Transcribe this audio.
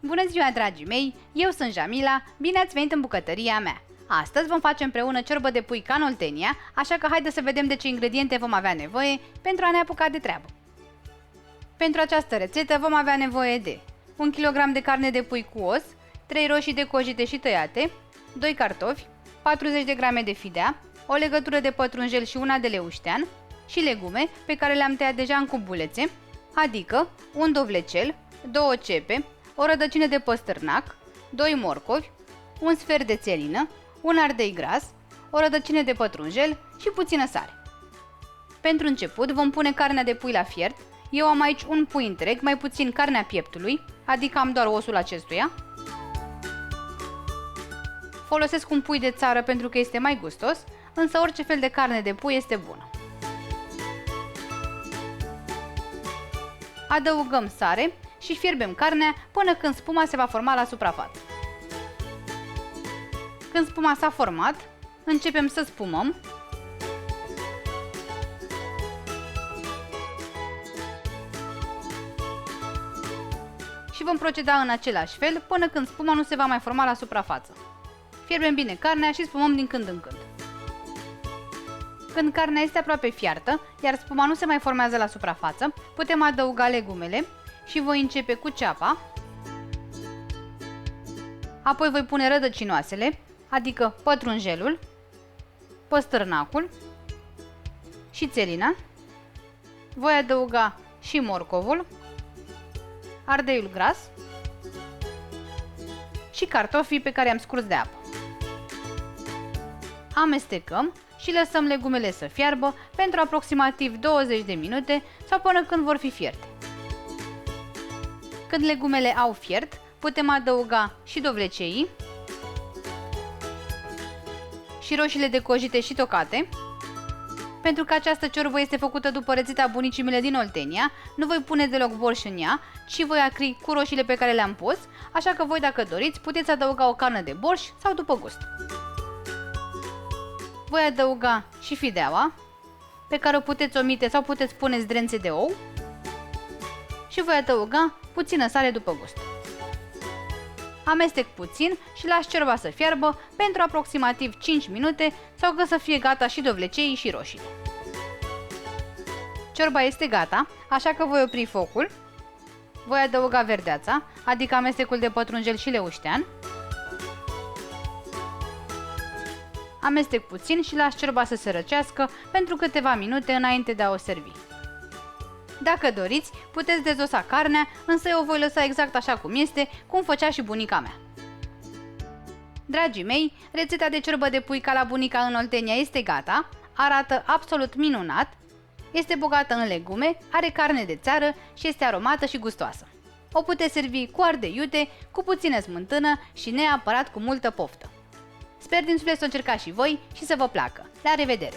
Bună ziua, dragii mei! Eu sunt Jamila, bine ați venit în bucătăria mea! Astăzi vom face împreună ciorbă de pui ca în Oltenia, așa că haideți să vedem de ce ingrediente vom avea nevoie pentru a ne apuca de treabă. Pentru această rețetă vom avea nevoie de 1 kg de carne de pui cu os, 3 roșii decojite și tăiate, 2 cartofi, 40 de grame de fidea, o legătură de pătrunjel și una de leuștean și legume pe care le-am tăiat deja în cubulețe, adică un dovlecel, 2 cepe, o rădăcină de păstârnac, 2 morcovi, un sfert de țelină, un ardei gras, o rădăcină de pătrunjel și puțină sare. Pentru început vom pune carnea de pui la fiert. Eu am aici un pui întreg, mai puțin carnea pieptului, adică am doar osul acestuia. Folosesc un pui de țară pentru că este mai gustos, însă orice fel de carne de pui este bună. Adăugăm sare și fierbem carnea până când spuma se va forma la suprafață. Când spuma s-a format, începem să spumăm. Și vom proceda în același fel până când spuma nu se va mai forma la suprafață. Fierbem bine carnea și spumăm din când în când. Când carnea este aproape fiartă, iar spuma nu se mai formează la suprafață, putem adăuga legumele și voi începe cu ceapa. Apoi voi pune rădăcinoasele, adică pătrunjelul, păstârnacul și țelina. Voi adăuga și morcovul, ardeiul gras și cartofii pe care i-am scurs de apă. Amestecăm și lăsăm legumele să fiarbă pentru aproximativ 20 de minute sau până când vor fi fierte. Când legumele au fiert, putem adăuga și dovleceii și roșiile decojite și tocate. Pentru că această ciorbă este făcută după rețeta bunicii mele din Oltenia, nu voi pune deloc borș în ea, ci voi acri cu roșiile pe care le-am pus, așa că voi, dacă doriți, puteți adăuga o cană de borș sau după gust. Voi adăuga și fideaua, pe care o puteți omite sau puteți pune zdrențe de ou, și voi adăuga puțină sare după gust. Amestec puțin și las ciorba să fiarbă pentru aproximativ 5 minute sau că să fie gata și dovleceii și roșiile. Ciorba este gata, așa că voi opri focul. Voi adăuga verdeața, adică amestecul de pătrunjel și leuștean. Amestec puțin și las ciorba să se răcească pentru câteva minute înainte de a o servi. Dacă doriți, puteți dezosa carnea, însă eu o voi lăsa exact așa cum este, cum făcea și bunica mea. Dragii mei, rețeta de ciorbă de pui ca la bunica în Oltenia este gata, arată absolut minunat, este bogată în legume, are carne de țară și este aromată și gustoasă. O puteți servi cu ardei iute, cu puțină smântână și neapărat cu multă poftă. Sper din suflet să o încercați și voi și să vă placă. La revedere!